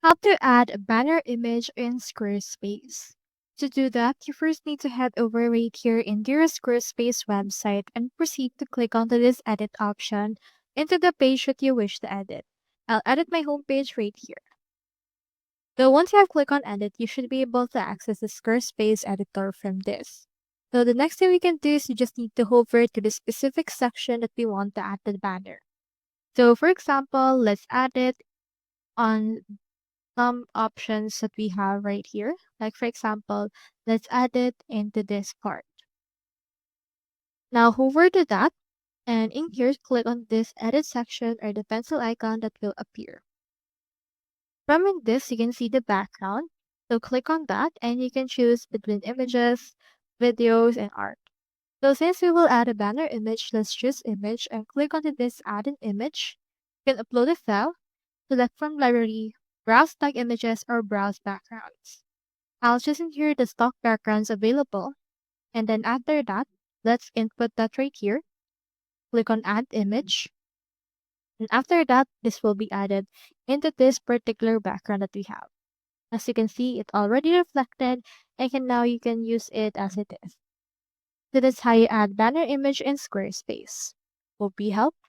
How to add a banner image in Squarespace. To do that, you first need to head over right here into your Squarespace website and proceed to click onto this edit option into the page that you wish to edit. I'll edit my homepage right here. So once you have clicked on edit, you should be able to access the Squarespace editor from this. So the next thing we can do is you just need to hover to the specific section that we want to add the banner. So for example, let's add it on some options that we have right here. Like for example, let's add it into this part. Now hover to that and in here click on this edit section or the pencil icon that will appear. From in this you can see the background. So click on that and you can choose between images, videos, and art. So since we will add a banner image, let's choose image and click onto this add an image. You can upload a file, select from library, browse tag images, or browse backgrounds. I'll just enter the stock backgrounds available, and then after that, let's input that right here. Click on Add Image, and after that, this will be added into this particular background that we have. As you can see, it already reflected, and now you can use it as it is. So that's how you add banner image in Squarespace. Hope you helped.